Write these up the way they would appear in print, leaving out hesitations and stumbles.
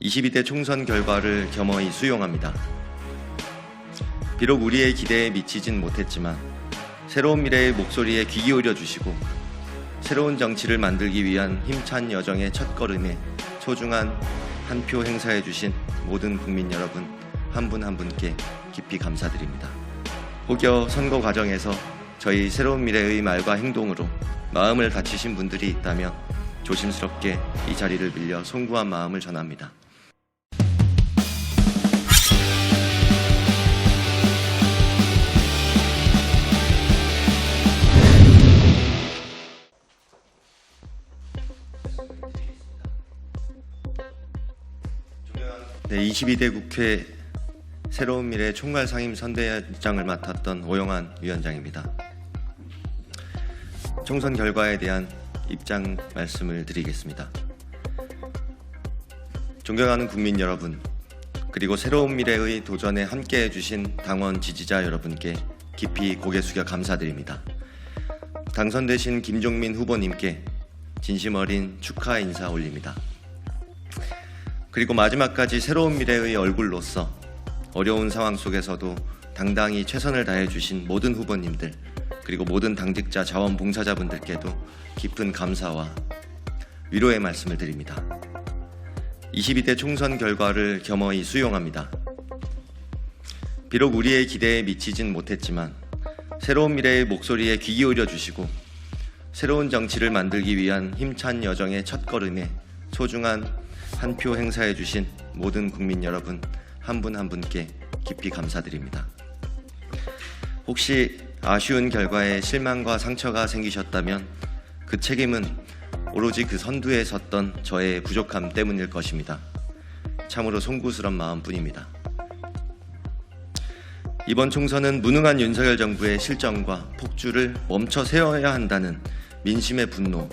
22대 총선 결과를 겸허히 수용합니다. 비록 우리의 기대에 미치진 못했지만 새로운 미래의 목소리에 귀 기울여 주시고 새로운 정치를 만들기 위한 힘찬 여정의 첫걸음에 소중한 한 표 행사해 주신 모든 국민 여러분 한 분 한 분께 깊이 감사드립니다. 혹여 선거 과정에서 저희 새로운 미래의 말과 행동으로 마음을 다치신 분들이 있다면 조심스럽게 이 자리를 빌려 송구한 마음을 전합니다. 네, 22대 국회 새로운 미래 총괄 상임 선대장을 맡았던 오영환 위원장입니다. 총선 결과에 대한 입장 말씀을 드리겠습니다. 존경하는 국민 여러분, 그리고 새로운 미래의 도전에 함께해 주신 당원 지지자 여러분께 깊이 고개 숙여 감사드립니다. 당선되신 김종민 후보님께 진심 어린 축하 인사 올립니다. 그리고 마지막까지 새로운 미래의 얼굴로서 어려운 상황 속에서도 당당히 최선을 다해 주신 모든 후보님들, 그리고 모든 당직자 자원봉사자분들께도 깊은 감사와 위로의 말씀을 드립니다. 22대 총선 결과를 겸허히 수용합니다. 비록 우리의 기대에 미치진 못했지만 새로운 미래의 목소리에 귀 기울여 주시고 새로운 정치를 만들기 위한 힘찬 여정의 첫걸음에 소중한 한 표 행사해 주신 모든 국민 여러분 한 분 한 분께 깊이 감사드립니다. 혹시 아쉬운 결과에 실망과 상처가 생기셨다면 그 책임은 오로지 그 선두에 섰던 저의 부족함 때문일 것입니다. 참으로 송구스런 마음뿐입니다. 이번 총선은 무능한 윤석열 정부의 실정과 폭주를 멈춰 세워야 한다는 민심의 분노,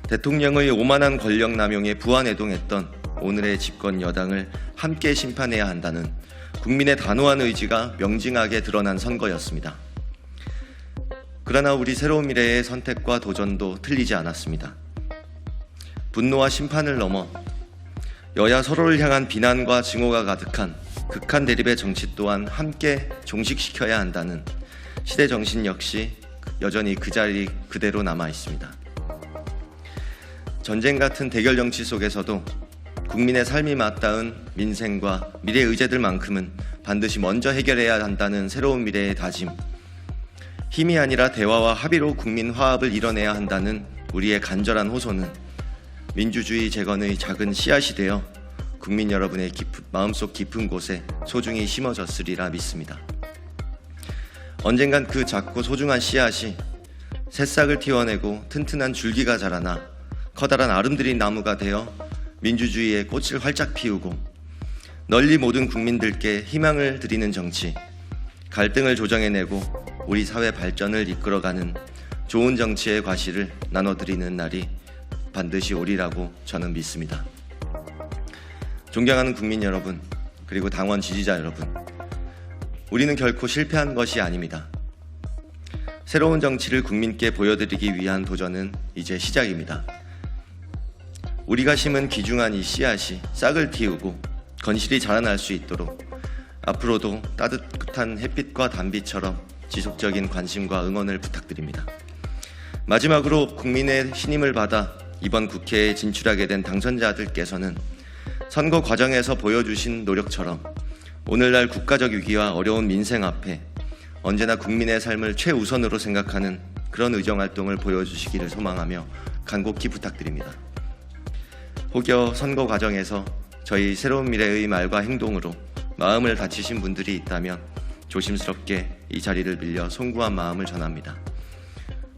대통령의 오만한 권력 남용에 부안해동했던 오늘의 집권 여당을 함께 심판해야 한다는 국민의 단호한 의지가 명징하게 드러난 선거였습니다. 그러나 우리 새로운 미래의 선택과 도전도 틀리지 않았습니다. 분노와 심판을 넘어 여야 서로를 향한 비난과 증오가 가득한 극한 대립의 정치 또한 함께 종식시켜야 한다는 시대 정신 역시 여전히 그 자리 그대로 남아 있습니다. 전쟁 같은 대결 정치 속에서도 국민의 삶이 맞닿은 민생과 미래 의제들만큼은 반드시 먼저 해결해야 한다는 새로운 미래의 다짐, 힘이 아니라 대화와 합의로 국민 화합을 이뤄내야 한다는 우리의 간절한 호소는 민주주의 재건의 작은 씨앗이 되어 국민 여러분의 마음속 깊은 곳에 소중히 심어졌으리라 믿습니다. 언젠간 그 작고 소중한 씨앗이 새싹을 틔워내고 튼튼한 줄기가 자라나 커다란 아름드린 나무가 되어 민주주의의 꽃을 활짝 피우고 널리 모든 국민들께 희망을 드리는 정치, 갈등을 조정해내고 우리 사회 발전을 이끌어가는 좋은 정치의 과실을 나눠드리는 날이 반드시 오리라고 저는 믿습니다. 존경하는 국민 여러분, 그리고 당원 지지자 여러분, 우리는 결코 실패한 것이 아닙니다. 새로운 정치를 국민께 보여드리기 위한 도전은 이제 시작입니다. 우리가 심은 귀중한 이 씨앗이 싹을 틔우고 건실히 자라날 수 있도록 앞으로도 따뜻한 햇빛과 단비처럼 지속적인 관심과 응원을 부탁드립니다. 마지막으로 국민의 신임을 받아 이번 국회에 진출하게 된 당선자들께서는 선거 과정에서 보여주신 노력처럼 오늘날 국가적 위기와 어려운 민생 앞에 언제나 국민의 삶을 최우선으로 생각하는 그런 의정활동을 보여주시기를 소망하며 간곡히 부탁드립니다. 혹여 선거 과정에서 저희 새로운 미래의 말과 행동으로 마음을 다치신 분들이 있다면 조심스럽게 이 자리를 빌려 송구한 마음을 전합니다.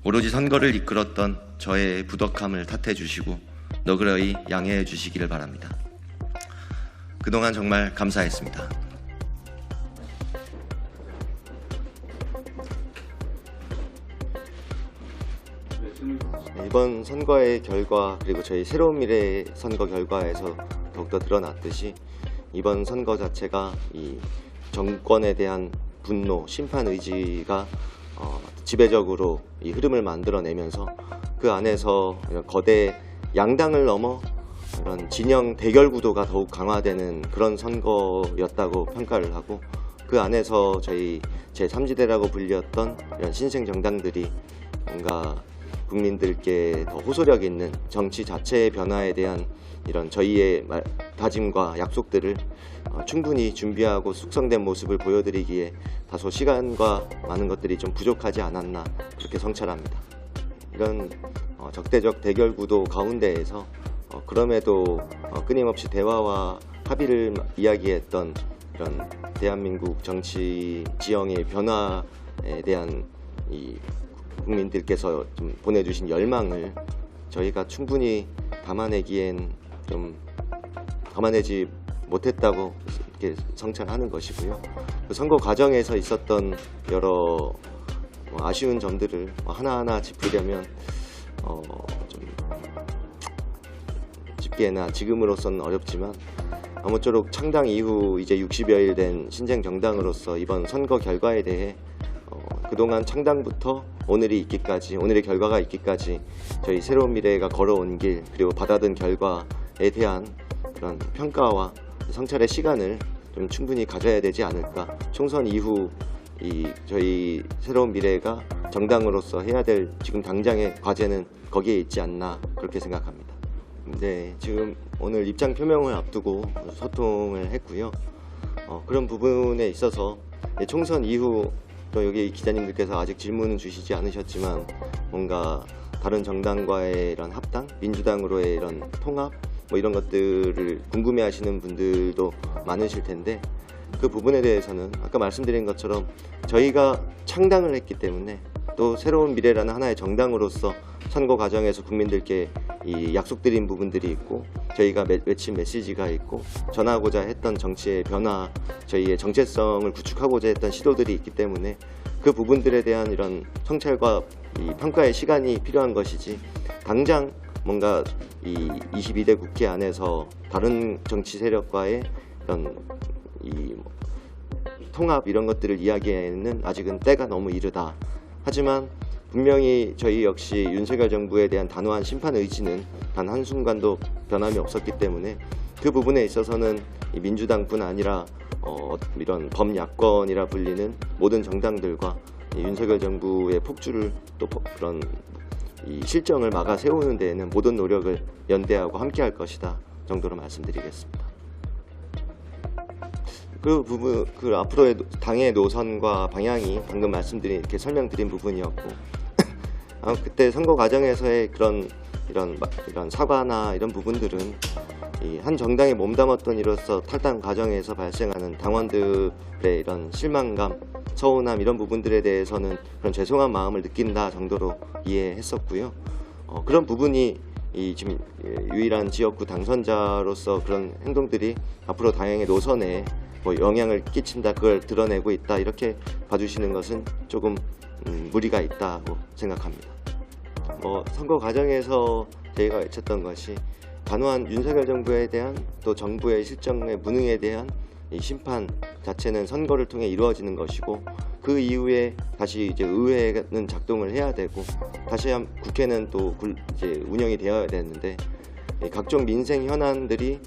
오로지 선거를 이끌었던 저의 부덕함을 탓해 주시고 너그러이 양해해 주시기를 바랍니다. 그동안 정말 감사했습니다. 이번 선거의 결과, 그리고 저희 새로운 미래의 선거 결과에서 더욱더 드러났듯이 이번 선거 자체가 이 정권에 대한 분노, 심판 의지가 지배적으로 이 흐름을 만들어내면서 그 안에서 거대 양당을 넘어 그런 진영 대결 구도가 더욱 강화되는 그런 선거였다고 평가를 하고, 그 안에서 저희 제3지대라고 불렸던 이런 신생 정당들이 뭔가 국민들께 더 호소력 있는 정치 자체의 변화에 대한 이런 저희의 다짐과 약속들을 충분히 준비하고 숙성된 모습을 보여드리기에 다소 시간과 많은 것들이 좀 부족하지 않았나, 그렇게 성찰합니다. 이런 적대적 대결 구도 가운데에서 그럼에도 끊임없이 대화와 합의를 이야기했던 이런 대한민국 정치 지형의 변화에 대한 이 국민들께서 좀 보내주신 열망을 저희가 충분히 담아내기엔 좀 담아내지 못했다고 이렇게 성찰하는 것이고요. 그 선거 과정에서 있었던 여러 아쉬운 점들을 하나하나 짚으려면 좀 짚기에나 지금으로서는 어렵지만, 아무쪼록 창당 이후 이제 60여일 된 신생 정당으로서 이번 선거 결과에 대해 그동안 창당부터 오늘의 결과가 있기까지 저희 새로운 미래가 걸어온 길, 그리고 받아든 결과에 대한 그런 평가와 성찰의 시간을 좀 충분히 가져야 되지 않을까. 총선 이후 저희 새로운 미래가 정당으로서 해야 될 지금 당장의 과제는 거기에 있지 않나, 그렇게 생각합니다. 네, 지금 오늘 입장 표명을 앞두고 소통을 했고요. 그런 부분에 있어서 총선 이후 또 여기 기자님들께서 아직 질문은 주시지 않으셨지만, 뭔가 다른 정당과의 이런 합당, 민주당으로의 이런 통합, 이런 것들을 궁금해하시는 분들도 많으실 텐데, 그 부분에 대해서는 아까 말씀드린 것처럼 저희가 창당을 했기 때문에, 또 새로운 미래라는 하나의 정당으로서 선거 과정에서 국민들께 이 약속드린 부분들이 있고, 저희가 외친 메시지가 있고, 전하고자 했던 정치의 변화, 저희의 정체성을 구축하고자 했던 시도들이 있기 때문에 그 부분들에 대한 이런 성찰과 이 평가의 시간이 필요한 것이지, 당장 뭔가 이 22대 국회 안에서 다른 정치 세력과의 이런 통합 이런 것들을 이야기하기에는 아직은 때가 너무 이르다. 하지만 분명히 저희 역시 윤석열 정부에 대한 단호한 심판 의지는 단 한순간도 변함이 없었기 때문에, 그 부분에 있어서는 민주당뿐 아니라 이런 범야권이라 불리는 모든 정당들과 윤석열 정부의 폭주를, 또 그런 이 실정을 막아 세우는 데에는 모든 노력을 연대하고 함께할 것이다 정도로 말씀드리겠습니다. 그 부분, 그 앞으로의 당의 노선과 방향이 방금 말씀드린, 이렇게 설명드린 부분이었고, 그때 선거 과정에서의 이런 사과나 이런 부분들은 이 한 정당에 몸담았던 이로서 탈당 과정에서 발생하는 당원들의 이런 실망감, 서운함 이런 부분들에 대해서는 그런 죄송한 마음을 느낀다 정도로 이해했었고요. 그런 부분이 지금 유일한 지역구 당선자로서 그런 행동들이 앞으로 당의 노선에 영향을 끼친다, 그걸 드러내고 있다, 이렇게 봐주시는 것은 조금 무리가 있다고 생각합니다. 선거 과정에서 저희가 외쳤던 것이 단호한 윤석열 정부에 대한, 또 정부의 실정의 무능에 대한 이 심판 자체는 선거를 통해 이루어지는 것이고, 그 이후에 다시 이제 의회는 작동을 해야 되고, 다시 국회는 또 이제 운영이 되어야 되는데, 각종 민생 현안들이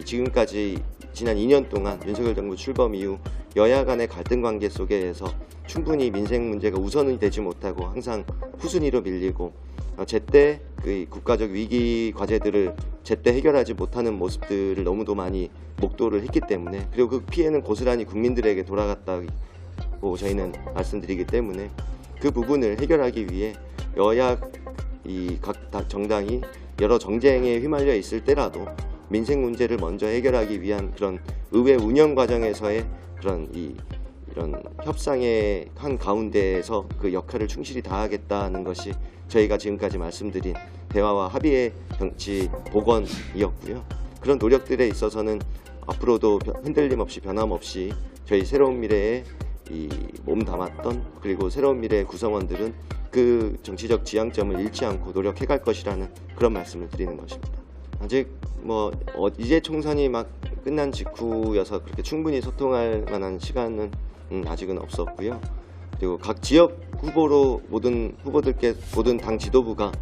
지금까지 지난 2년 동안 윤석열 정부 출범 이후 여야 간의 갈등 관계 속에서 충분히 민생 문제가 우선이 되지 못하고 항상 후순위로 밀리고, 제때 그 국가적 위기 과제들을 제때 해결하지 못하는 모습들을 너무도 많이 목도를 했기 때문에, 그리고 그 피해는 고스란히 국민들에게 돌아갔다고 저희는 말씀드리기 때문에, 그 부분을 해결하기 위해 여야 각 정당이 여러 정쟁에 휘말려 있을 때라도 민생 문제를 먼저 해결하기 위한 그런 의회 운영 과정에서의 그런 이런 협상의 한 가운데에서 그 역할을 충실히 다하겠다는 것이 저희가 지금까지 말씀드린 대화와 합의의 정치 복원이었고요. 그런 노력들에 있어서는 앞으로도 흔들림 없이 변함없이 저희 새로운 미래에 몸담았던, 그리고 새로운 미래의 구성원들은 그 정치적 지향점을 잃지 않고 노력해갈 것이라는 그런 말씀을 드리는 것입니다. 아직 이제 총선이 막 끝난 직후여서 그렇게 충분히 소통할 만한 시간은 아직은 없었고요. 그리고 각 지역 후보로 모든 후보들께, 모든 당 지도부가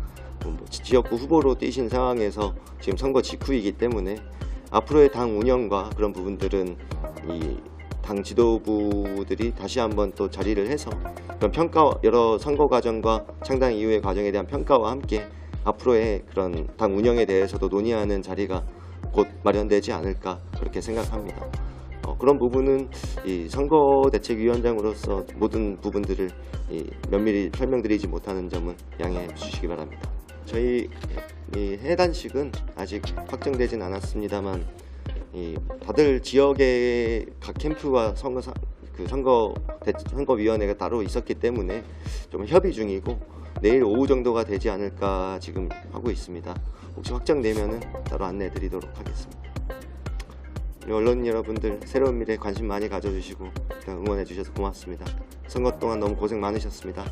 지역구 후보로 뛰신 상황에서 지금 선거 직후이기 때문에 앞으로의 당 운영과 그런 부분들은 이 당 지도부들이 다시 한번 또 자리를 해서 그런 여러 선거 과정과 창당 이후의 과정에 대한 평가와 함께 앞으로의 그런 당 운영에 대해서도 논의하는 자리가 곧 마련되지 않을까 그렇게 생각합니다. 그런 부분은 이 선거대책위원장으로서 모든 부분들을 면밀히 설명드리지 못하는 점은 양해해 주시기 바랍니다. 저희 해단식은 아직 확정되진 않았습니다만 다들 지역의 각 캠프와 선거위원회가 따로 있었기 때문에 좀 협의 중이고 내일 오후 정도가 되지 않을까 지금 하고 있습니다. 혹시 확정되면은 따로 안내해 드리도록 하겠습니다. 언론 여러분들 새로운 미래 관심 많이 가져주시고 응원해 주셔서 고맙습니다. 선거 동안 너무 고생 많으셨습니다.